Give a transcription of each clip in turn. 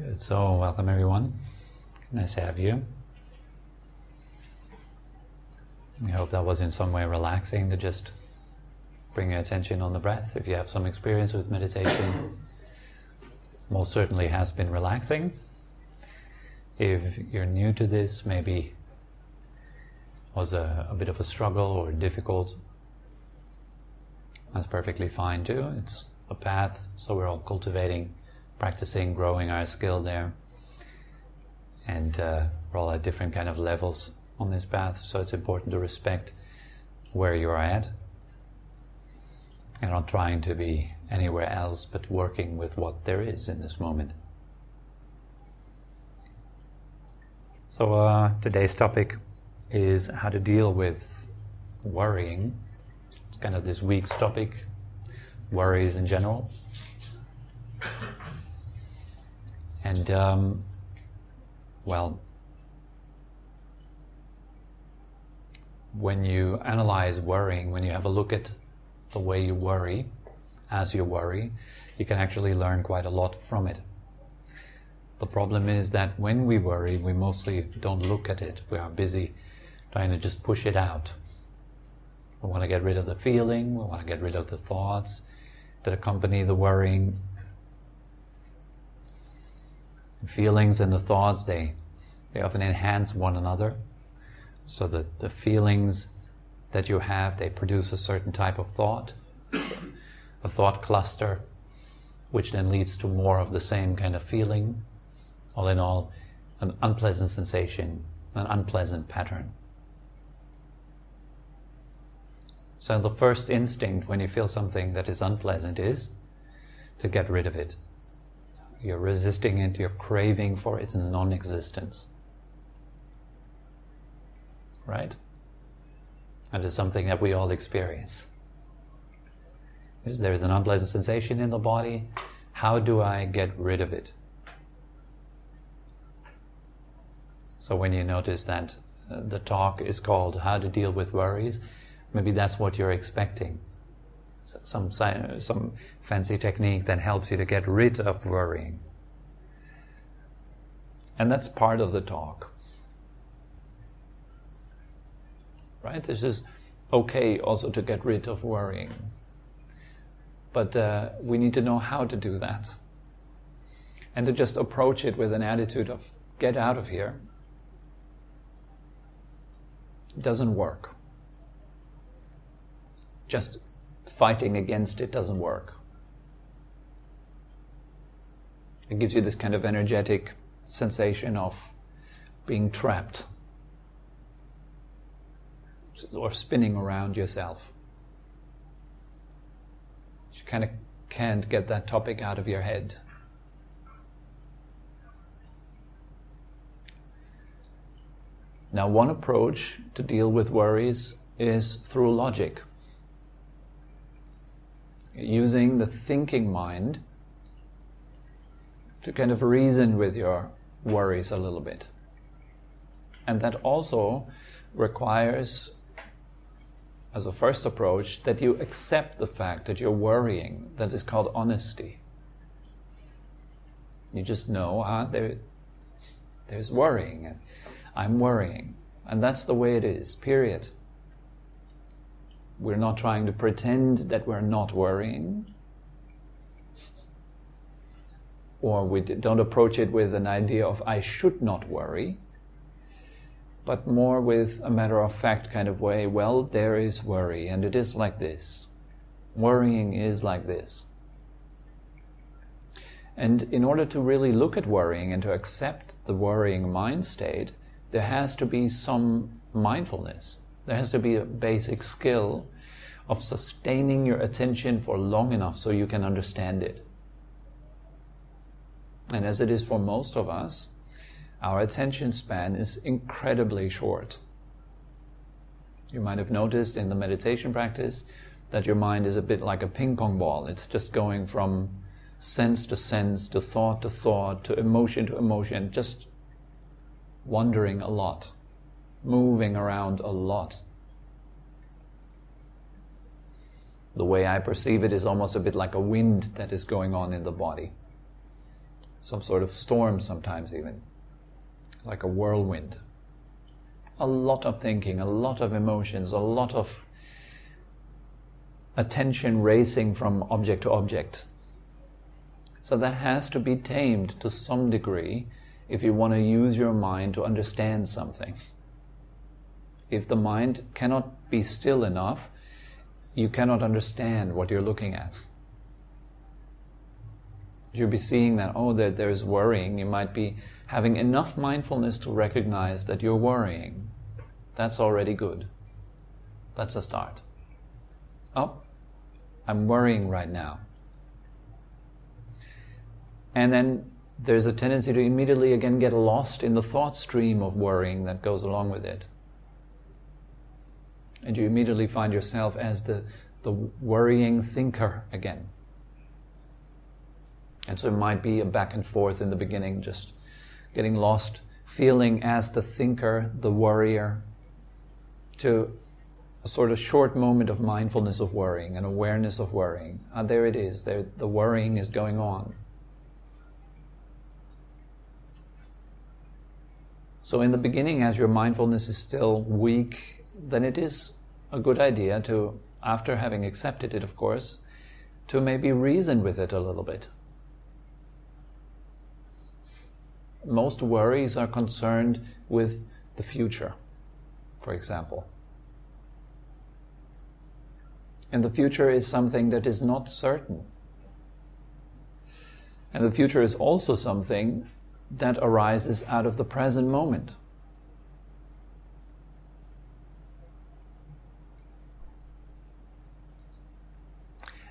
Good. So, welcome everyone. Nice to have you. I hope that was in some way relaxing to just bring your attention on the breath. If you have some experience with meditation, most certainly has been relaxing. If you're new to this, maybe was a bit of a struggle or difficult, that's perfectly fine too. It's a path, so we're all cultivating, practicing, growing our skill there. And we're all at different kind of levels on this path, so it's important to respect where you're at and not trying to be anywhere else but working with what there is in this moment. So today's topic is how to deal with worrying. It's kind of this week's topic, worries in general. And well, when you analyze worrying, when you have a look at the way you worry, as you worry, you can actually learn quite a lot from it. The problem is that when we worry, we mostly don't look at it. We are busy trying to just push it out. We want to get rid of the feeling, we want to get rid of the thoughts that accompany the worrying. The feelings and the thoughts, they often enhance one another. So that the feelings that you have, they produce a certain type of thought, a thought cluster, which then leads to more of the same kind of feeling. All in all, an unpleasant sensation, an unpleasant pattern. So the first instinct when you feel something that is unpleasant is to get rid of it. You're resisting it, you're craving for its non-existence. Right? And it's something that we all experience. There is an unpleasant sensation in the body. How do I get rid of it? So when you notice that the talk is called How to Deal with Worries, maybe that's what you're expecting. Some fancy technique that helps you to get rid of worrying. And that's part of the talk. Right? This is okay also to get rid of worrying. But we need to know how to do that. And to just approach it with an attitude of, get out of here. It doesn't work. Just fighting against it doesn't work. It gives you this kind of energetic sensation of being trapped or spinning around yourself. You kind of can't get that topic out of your head. Now, one approach to deal with worries is through logic. Using the thinking mind to kind of reason with your worries a little bit. And that also requires, as a first approach, that you accept the fact that you're worrying. That is called honesty. You just know, there's worrying, and I'm worrying. And that's the way it is, period. We're not trying to pretend that we're not worrying. Or we don't approach it with an idea of I should not worry, but more with a matter-of-fact kind of way. Well, there is worry, and it is like this. Worrying is like this. And in order to really look at worrying and to accept the worrying mind state, there has to be some mindfulness. There has to be a basic skill of sustaining your attention for long enough so you can understand it. And as it is for most of us, our attention span is incredibly short. You might have noticed in the meditation practice that your mind is a bit like a ping pong ball. It's just going from sense, to thought, to emotion, just wandering a lot, moving around a lot. The way I perceive it is almost a bit like a wind that is going on in the body. some sort of storm sometimes even, like a whirlwind. A lot of thinking, a lot of emotions, a lot of attention racing from object to object. So that has to be tamed to some degree if you want to use your mind to understand something. If the mind cannot be still enough, you cannot understand what you're looking at. You'll be seeing that, that there's worrying. You might be having enough mindfulness to recognize that you're worrying. That's already good. That's a start. I'm worrying right now. And then there's a tendency to immediately again get lost in the thought stream of worrying that goes along with it. And you immediately find yourself as the worrying thinker again. And so it might be a back and forth in the beginning, just getting lost, feeling as the thinker, the worrier, to a sort of short moment of mindfulness of worrying, an awareness of worrying. There it is, there, the worrying is going on. So in the beginning, as your mindfulness is still weak, then it is a good idea to, after having accepted it, of course, to maybe reason with it a little bit. Most worries are concerned with the future, for example. And the future is something that is not certain. And the future is also something that arises out of the present moment.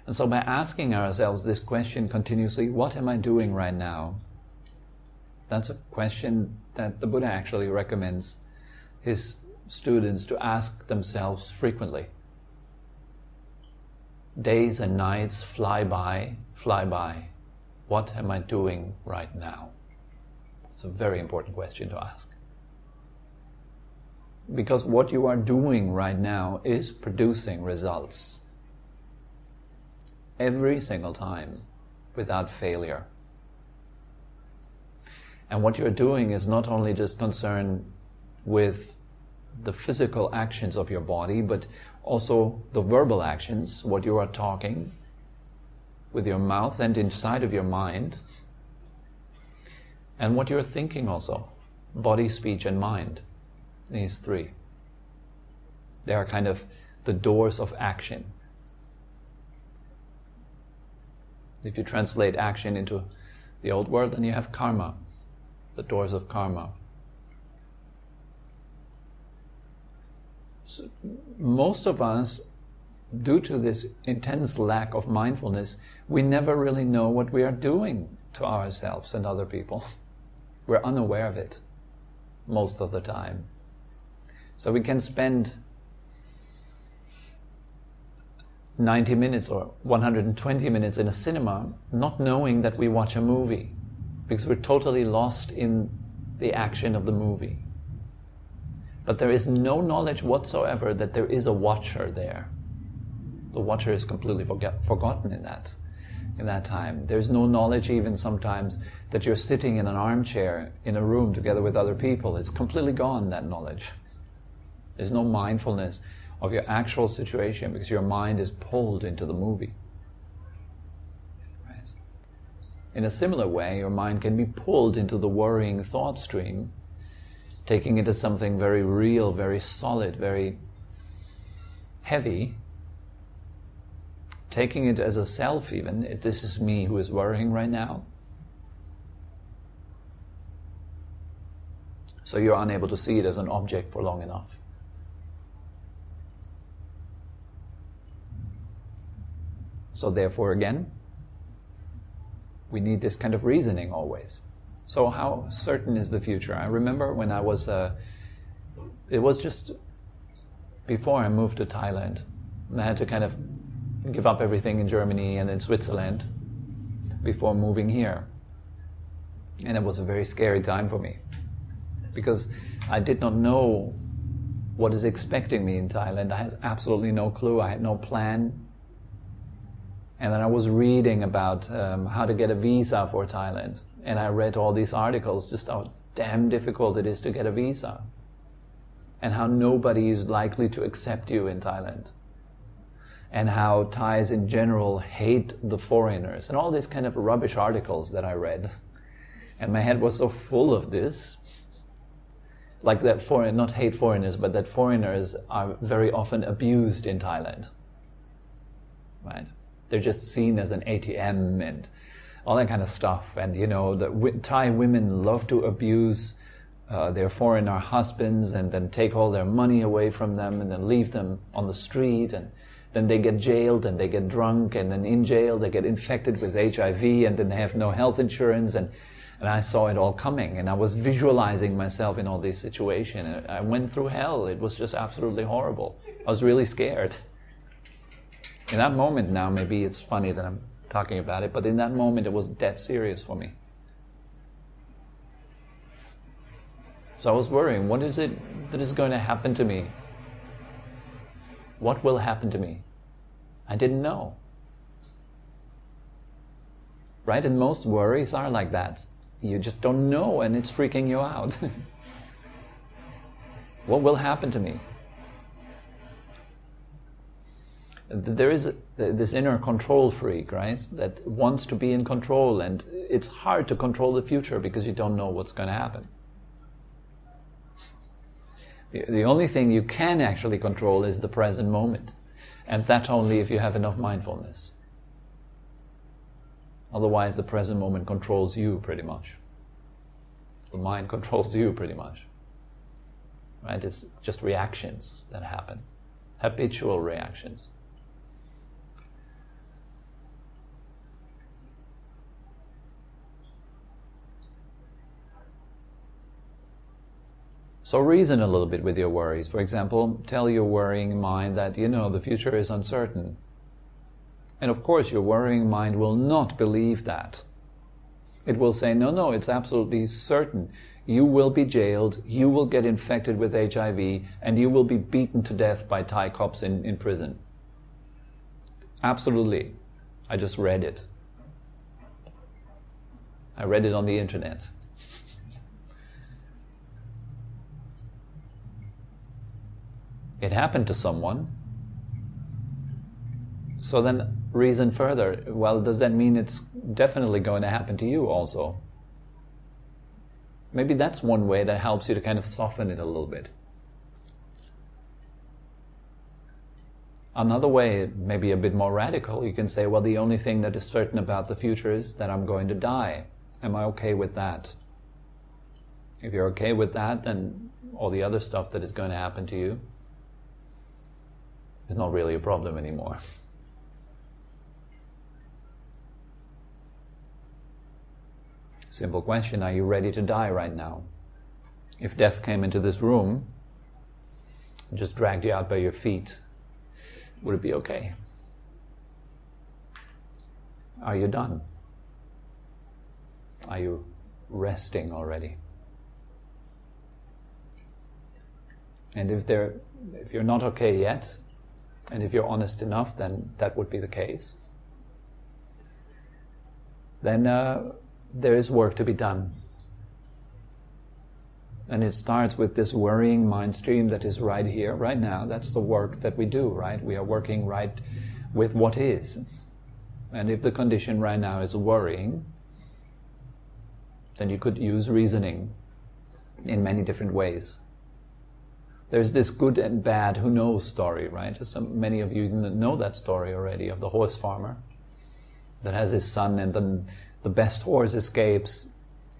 And so by asking ourselves this question continuously, what am I doing right now? That's a question that the Buddha actually recommends his students to ask themselves frequently. Days and nights fly by, fly by. What am I doing right now? It's a very important question to ask. Because what you are doing right now is producing results. Every single time, without failure. And what you're doing is not only just concerned with the physical actions of your body, but also the verbal actions, what you are talking with your mouth and inside of your mind, and what you're thinking also, body, speech, and mind, these three. They are kind of the doors of action. If you translate action into the old world, then you have karma, the doors of karma. So most of us, due to this intense lack of mindfulness, we never really know what we are doing to ourselves and other people. We're unaware of it most of the time. So we can spend 90 minutes or 120 minutes in a cinema not knowing that we watch a movie, because we're totally lost in the action of the movie. But there is no knowledge whatsoever that there is a watcher there. The watcher is completely forgotten in that time. There's no knowledge even sometimes that you're sitting in an armchair in a room together with other people. It's completely gone, that knowledge. There's no mindfulness of your actual situation because your mind is pulled into the movie. Right? In a similar way, your mind can be pulled into the worrying thought stream, taking it as something very real, very solid, very heavy, taking it as a self even. This is me who is worrying right now. So you're unable to see it as an object for long enough. So therefore again, we need this kind of reasoning always. So how certain is the future? I remember when I was, it was just before I moved to Thailand, and I had to kind of give up everything in Germany and in Switzerland before moving here. And it was a very scary time for me, because I did not know what is expecting me in Thailand. I had absolutely no clue, I had no plan. And then I was reading about how to get a visa for Thailand. And I read all these articles, just how damn difficult it is to get a visa. And how nobody is likely to accept you in Thailand. And how Thais in general hate the foreigners. And all these kind of rubbish articles that I read. And my head was so full of this. Like that not hate foreigners, but that foreigners are very often abused in Thailand. Right? They're just seen as an ATM and all that kind of stuff. And you know, the Thai women love to abuse their foreigner husbands and then take all their money away from them and then leave them on the street, and then they get jailed and they get drunk, and then in jail they get infected with HIV and then they have no health insurance, and I saw it all coming, and I was visualizing myself in all these situations, and I went through hell. It was just absolutely horrible. I was really scared. In that moment now, maybe it's funny that I'm talking about it, but in that moment it was dead serious for me. So I was worrying, what is it that is going to happen to me? What will happen to me? I didn't know. Right? And most worries are like that. You just don't know and it's freaking you out. What will happen to me? There is this inner control freak, right? That wants to be in control, and it's hard to control the future because you don't know what's going to happen. The only thing you can actually control is the present moment. And that only if you have enough mindfulness. Otherwise, the present moment controls you pretty much. The mind controls you pretty much. Right? It's just reactions that happen. Habitual reactions. So reason a little bit with your worries. For example, tell your worrying mind that, you know, the future is uncertain. And of course, your worrying mind will not believe that. It will say, no, it's absolutely certain. You will be jailed, you will get infected with HIV, and you will be beaten to death by Thai cops in prison. Absolutely. I just read it. I read it on the internet. It happened to someone. So then reason further, well, does that mean it's definitely going to happen to you also? Maybe that's one way that helps you to kind of soften it a little bit. Another way, maybe a bit more radical, you can say, well, the only thing that is certain about the future is that I'm going to die. Am I okay with that? If you're okay with that, then all the other stuff that is going to happen to you is not really a problem anymore. Simple question, are you ready to die right now? If death came into this room and just dragged you out by your feet, would it be okay? Are you done? Are you resting already? And if you're not okay yet, and if you're honest enough, then that would be the case. Then there is work to be done. And it starts with this worrying mind stream that is right here, right now. That's the work that we do, right? We are working right with what is. And if the condition right now is worrying, then you could use reasoning in many different ways. There's this good and bad who knows story, right? Many of you know that story already, of the horse farmer that has his son, and then the best horse escapes,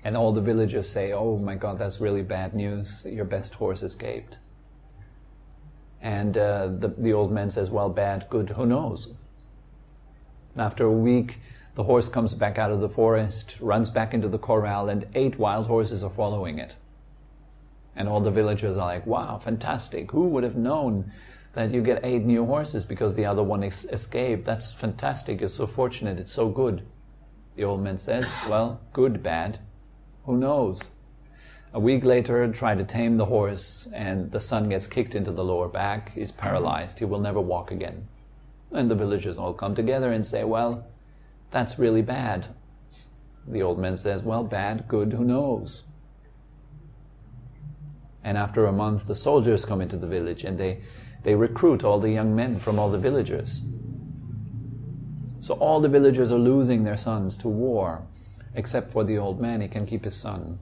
and all the villagers say, oh my God, that's really bad news, your best horse escaped. And the old man says, well, bad, good, who knows? After a week, the horse comes back out of the forest, runs back into the corral, and 8 wild horses are following it. And all the villagers are like, wow, fantastic. Who would have known that you get 8 new horses because the other one escaped? That's fantastic. You're so fortunate. It's so good. The old man says, well, good, bad. Who knows? A week later, try to tame the horse, and the son gets kicked into the lower back. He's paralyzed. He will never walk again. And the villagers all come together and say, well, that's really bad. The old man says, well, bad, good, who knows? And after a month, the soldiers come into the village and they recruit all the young men from all the villagers. So all the villagers are losing their sons to war, except for the old man. He can keep his son.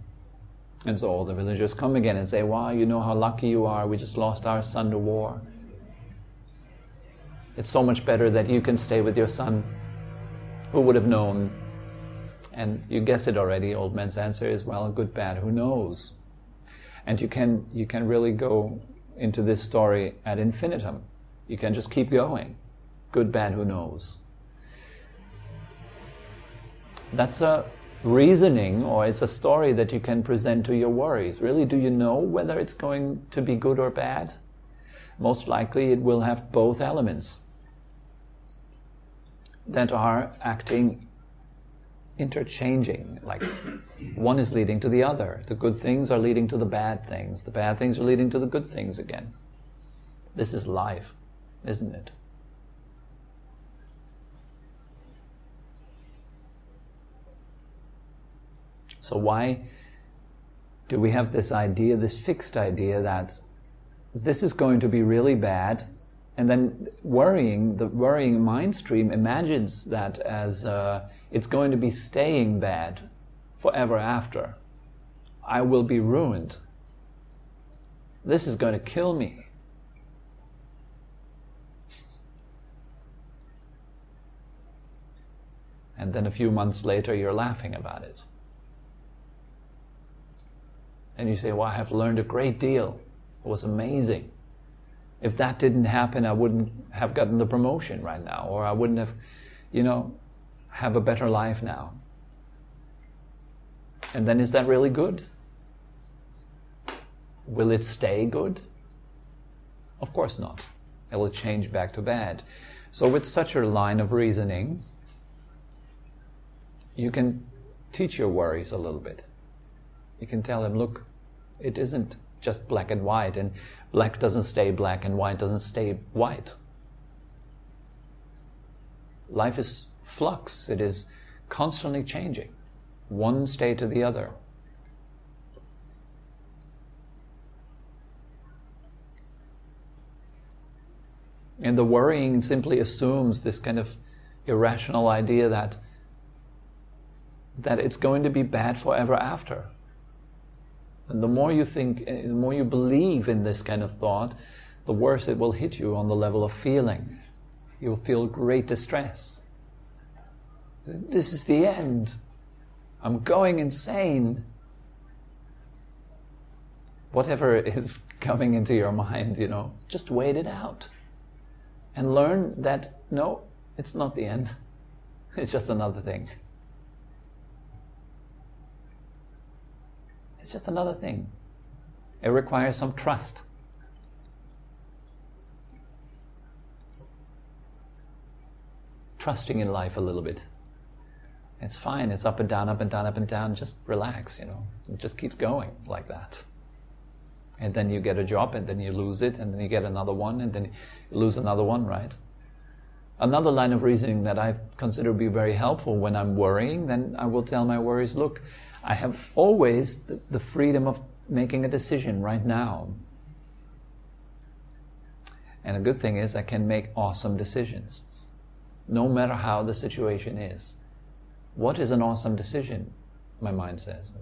And so all the villagers come again and say, wow, you know how lucky you are. We just lost our son to war. It's so much better that you can stay with your son. Who would have known? And you guess it already. Old man's answer is, well, good, bad, who knows? And you can really go into this story ad infinitum. You can just keep going. Good, bad, who knows? That's a reasoning, or it's a story that you can present to your worries. Really, do you know whether it's going to be good or bad? Most likely it will have both elements that are acting interchanging, like one is leading to the other. The good things are leading to the bad things. The bad things are leading to the good things again. This is life, isn't it? So why do we have this idea, this fixed idea that this is going to be really bad, and then the worrying mind stream imagines that as it's going to be staying bad forever after. I will be ruined. This is going to kill me. And then a few months later you're laughing about it. And you say, well, I have learned a great deal. It was amazing. If that didn't happen, I wouldn't have gotten the promotion right now, or I wouldn't have, have a better life now. And then is that really good? Will it stay good? Of course not. It will change back to bad. So with such a line of reasoning, you can teach your worries a little bit. You can tell them, look, it isn't just black and white, and black doesn't stay black and white doesn't stay white. Life is flux. It is constantly changing, one state to the other. And the worrying simply assumes this kind of irrational idea that it's going to be bad forever after. And the more you think, the more you believe in this kind of thought, the worse it will hit you on the level of feeling. You'll feel great distress. This is the end. I'm going insane. Whatever is coming into your mind, just wait it out. And learn that, no, it's not the end. It's just another thing. It's just another thing. It requires some trust. Trusting in life a little bit. It's fine. It's up and down, up and down, up and down. Just relax, It just keeps going like that. And then you get a job, and then you lose it, and then you get another one, and then you lose another one, right? Another line of reasoning that I consider to be very helpful when I'm worrying, then I will tell my worries, look, I have always the freedom of making a decision right now. And the good thing is I can make awesome decisions, no matter how the situation is. What is an awesome decision? My mind says.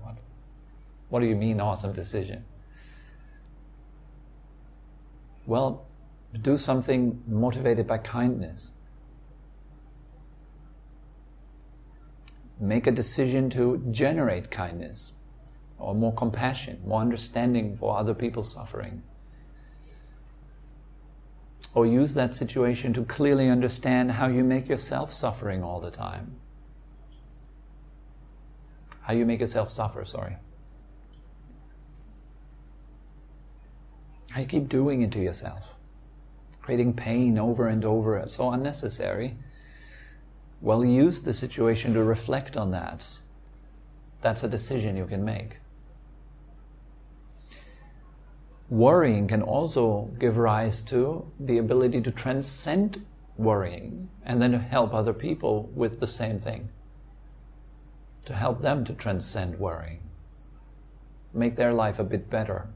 What do you mean awesome decision? Well, do something motivated by kindness. Make a decision to generate kindness, or more compassion, more understanding for other people's suffering. Or use that situation to clearly understand how you make yourself suffering all the time. How you make yourself suffer, How you keep doing it to yourself. Creating pain over and over, so unnecessary. Well, use the situation to reflect on that. That's a decision you can make. Worrying can also give rise to the ability to transcend worrying and then to help other people with the same thing. to help them to transcend worrying, make their life a bit better,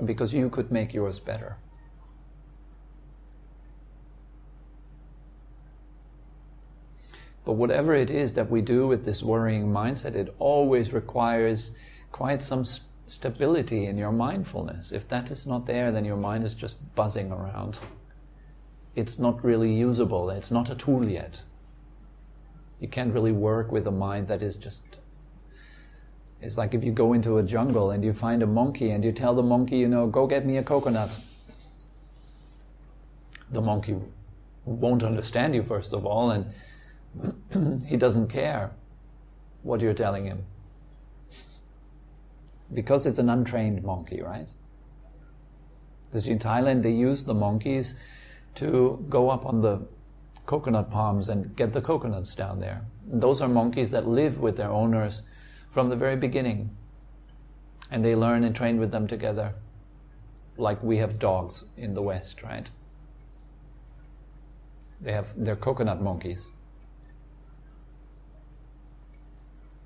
because you could make yours better. But whatever it is that we do with this worrying mindset, it always requires quite some stability in your mindfulness. If that is not there, then your mind is just buzzing around. It's not really usable. It's not a tool yet. You can't really work with a mind that is just... It's like if you go into a jungle and you find a monkey and you tell the monkey, go get me a coconut. The monkey won't understand you, first of all, and he doesn't care what you're telling him. Because it's an untrained monkey, right? Because in Thailand they use the monkeys to go up on the coconut palms and get the coconuts down there. And those are monkeys that live with their owners from the very beginning. And they learn and train with them together. Like we have dogs in the West, right? They're coconut monkeys.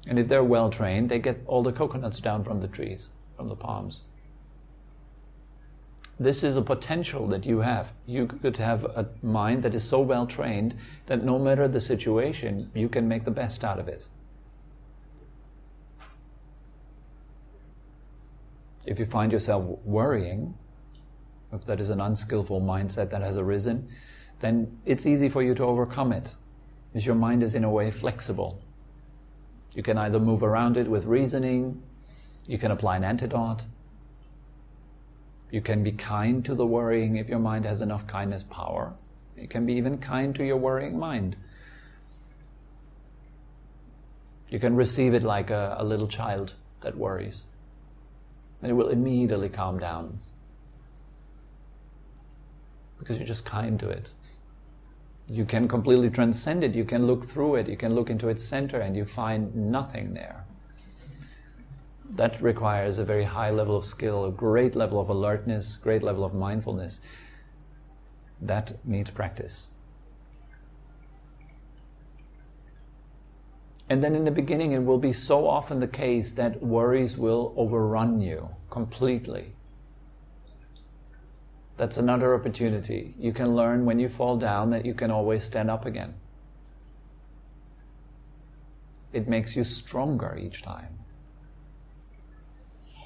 And if they're well trained, they get all the coconuts down from the trees, from the palms. This is a potential that you have. You could have a mind that is so well trained that no matter the situation, you can make the best out of it. If you find yourself worrying, if that is an unskillful mindset that has arisen, then it's easy for you to overcome it, because your mind is in a way flexible. You can either move around it with reasoning, you can apply an antidote, you can be kind to the worrying if your mind has enough kindness power. You can be even kind to your worrying mind. You can receive it like a little child that worries, and it will immediately calm down because you're just kind to it. You can completely transcend it, you can look through it, you can look into its center and you find nothing there. That requires a very high level of skill, a great level of alertness, great level of mindfulness. That needs practice. And then in the beginning it will be so often the case that worries will overrun you completely. That's another opportunity. You can learn when you fall down that you can always stand up again. It makes you stronger each time.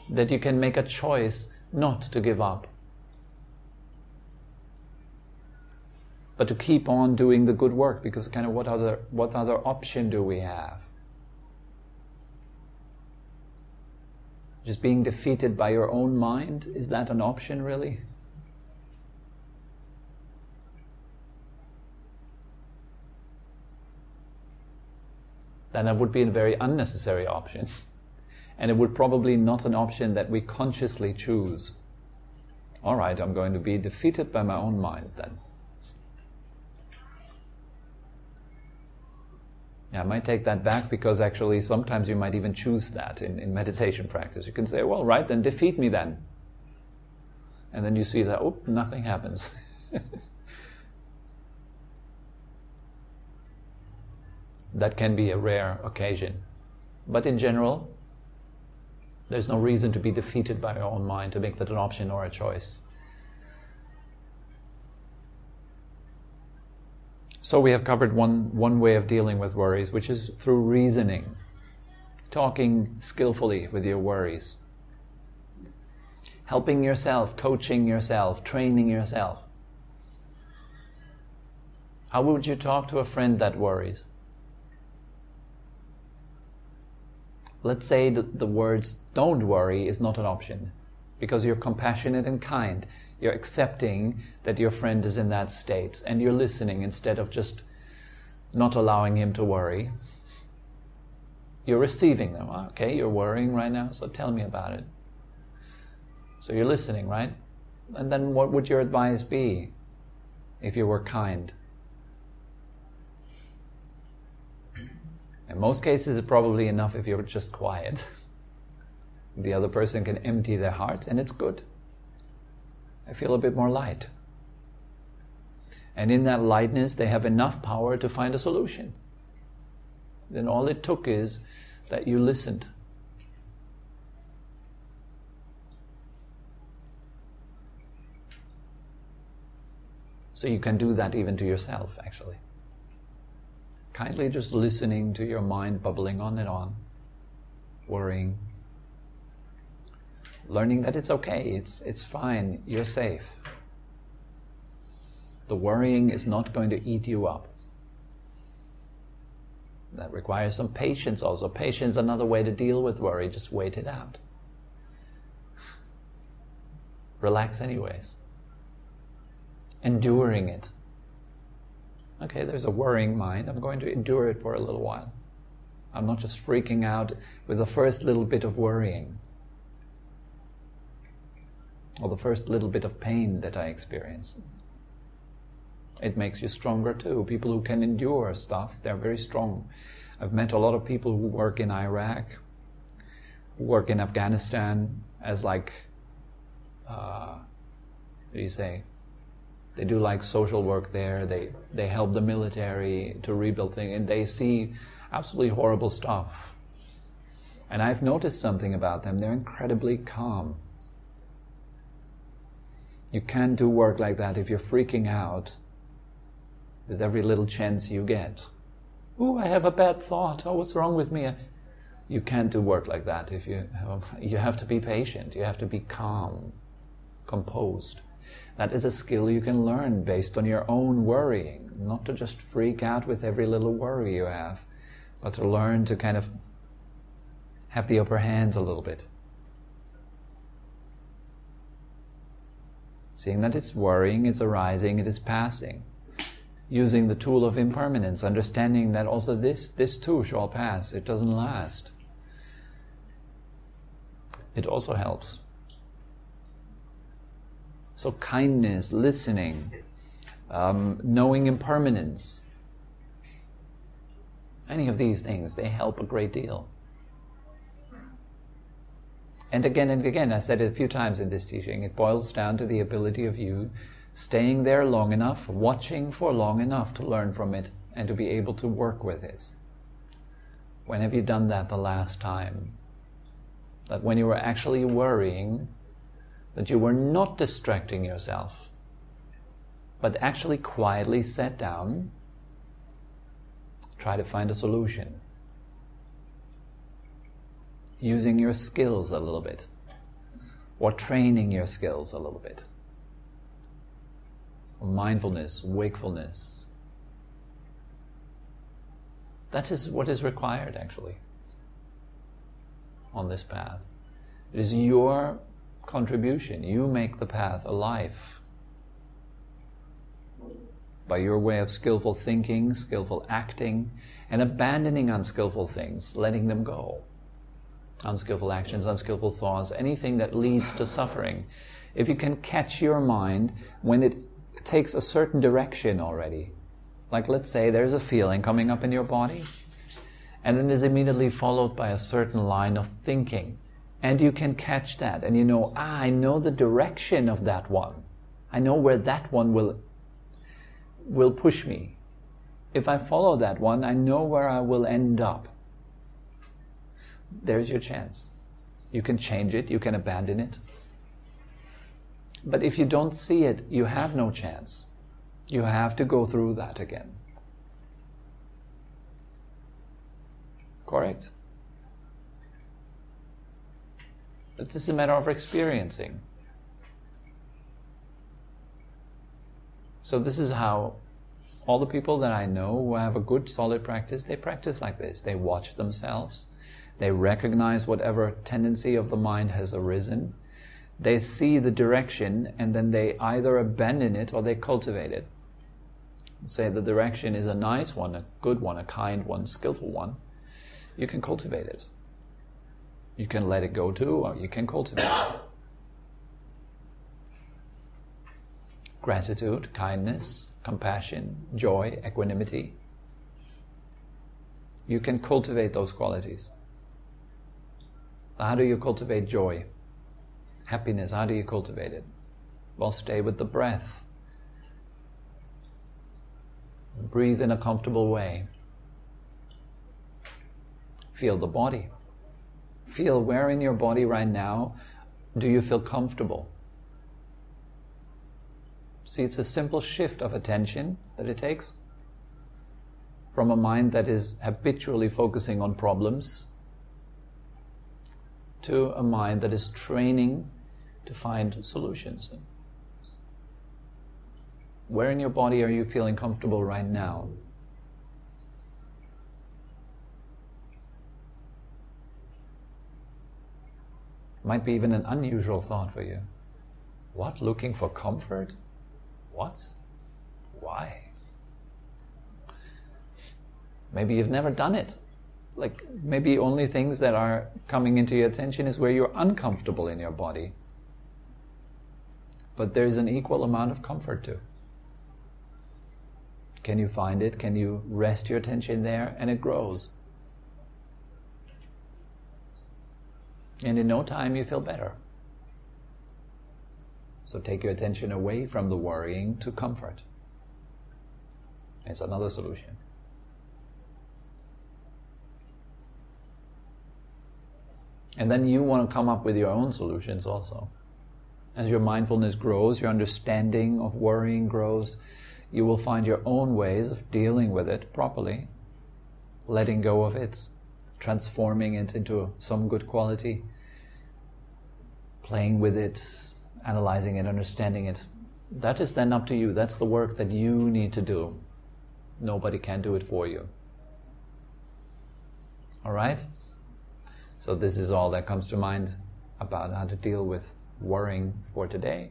That you can make a choice not to give up, but to keep on doing the good work, because kind of what other option do we have? Just being defeated by your own mind, is that an option really? Then that would be a very unnecessary option. And it would probably not an option that we consciously choose. All right, I'm going to be defeated by my own mind then. Yeah, I might take that back, because actually sometimes you might even choose that in meditation practice. You can say, well, right, then defeat me then. And then you see that, oh, nothing happens. That can be a rare occasion. But in general, there's no reason to be defeated by your own mind, to make that an option or a choice. So we have covered one way of dealing with worries, which is through reasoning, talking skillfully with your worries, helping yourself, coaching yourself, training yourself. How would you talk to a friend that worries? Let's say that the words "don't worry" is not an option, because you're compassionate and kind. You're accepting that your friend is in that state, and you're listening instead of just not allowing him to worry. You're receiving them. Okay, you're worrying right now, so tell me about it. So you're listening, right? And then what would your advice be if you were kind? In most cases, it's probably enough if you're just quiet. The other person can empty their heart, and it's good. I feel a bit more light. And in that lightness, they have enough power to find a solution. then all it took is that you listened. So you can do that even to yourself, actually. Kindly just listening to your mind bubbling on and on, worrying, learning that it's okay, it's fine, you're safe. The worrying is not going to eat you up. That requires some patience also. Patience is another way to deal with worry. Just wait it out. Relax anyways. Enduring it. Okay, there's a worrying mind. I'm going to endure it for a little while. I'm not just freaking out with the first little bit of worrying or the first little bit of pain that I experience. It makes you stronger too. People who can endure stuff, they're very strong. I've met a lot of people who work in Iraq, who work in Afghanistan as like, what do you say? They do like social work there. They help the military to rebuild things, and they see absolutely horrible stuff. And I've noticed something about them. They're incredibly calm. You can't do work like that if you're freaking out with every little chance you get. Ooh, I have a bad thought. Oh, what's wrong with me? You can't do work like that. If you have to be patient. You have to be calm, composed. That is a skill you can learn based on your own worrying. Not to just freak out with every little worry you have, but to learn to kind of have the upper hand a little bit. Seeing that it's worrying, it's arising, it is passing. Using the tool of impermanence, understanding that also this too shall pass, it doesn't last. It also helps. So kindness, listening, knowing impermanence, any of these things, they help a great deal. And again, I said it a few times in this teaching, it boils down to the ability of you staying there long enough, watching for long enough to learn from it and to be able to work with it. When have you done that the last time? That when you were actually worrying, that you were not distracting yourself, but actually quietly sat down, try to find a solution. Using your skills a little bit, or training your skills a little bit. Mindfulness, wakefulness. That is what is required actually on this path. It is your contribution. You make the path alive by your way of skillful thinking, skillful acting, and abandoning unskillful things, letting them go. Unskillful actions, unskillful thoughts, anything that leads to suffering. If you can catch your mind when it takes a certain direction already, like let's say there's a feeling coming up in your body, and then is immediately followed by a certain line of thinking, and you can catch that, and you know, I know the direction of that one. I know where that one will push me. If I follow that one, I know where I will end up. There's your chance. You can change it, you can abandon it. But if you don't see it, you have no chance. You have to go through that again. Correct? But this is a matter of experiencing. So this is how all the people that I know who have a good solid practice, they practice like this. They watch themselves. They recognize whatever tendency of the mind has arisen. They see the direction and then they either abandon it or they cultivate it. Say the direction is a nice one, a good one, a kind one, skillful one. You can cultivate it. You can let it go too, or you can cultivate it. Gratitude, kindness, compassion, joy, equanimity. You can cultivate those qualities. How do you cultivate joy? Happiness, how do you cultivate it? Well, stay with the breath. Breathe in a comfortable way. Feel the body. Feel where in your body right now do you feel comfortable. See, it's a simple shift of attention that it takes from a mind that is habitually focusing on problems to a mind that is training to find solutions. Where in your body are you feeling comfortable right now? Might be even an unusual thought for you. What? Looking for comfort? What? Why? Maybe you've never done it. Like, maybe only things that are coming into your attention is where you're uncomfortable in your body. But there's an equal amount of comfort too. Can you find it? Can you rest your attention there? And it grows. And in no time you feel better. So take your attention away from the worrying to comfort. It's another solution. And then you want to come up with your own solutions also. As your mindfulness grows, your understanding of worrying grows, you will find your own ways of dealing with it properly, letting go of it, transforming it into some good quality, playing with it, analyzing it, understanding it. That is then up to you. That's the work that you need to do. Nobody can do it for you. All right? So this is all that comes to mind about how to deal with worrying for today.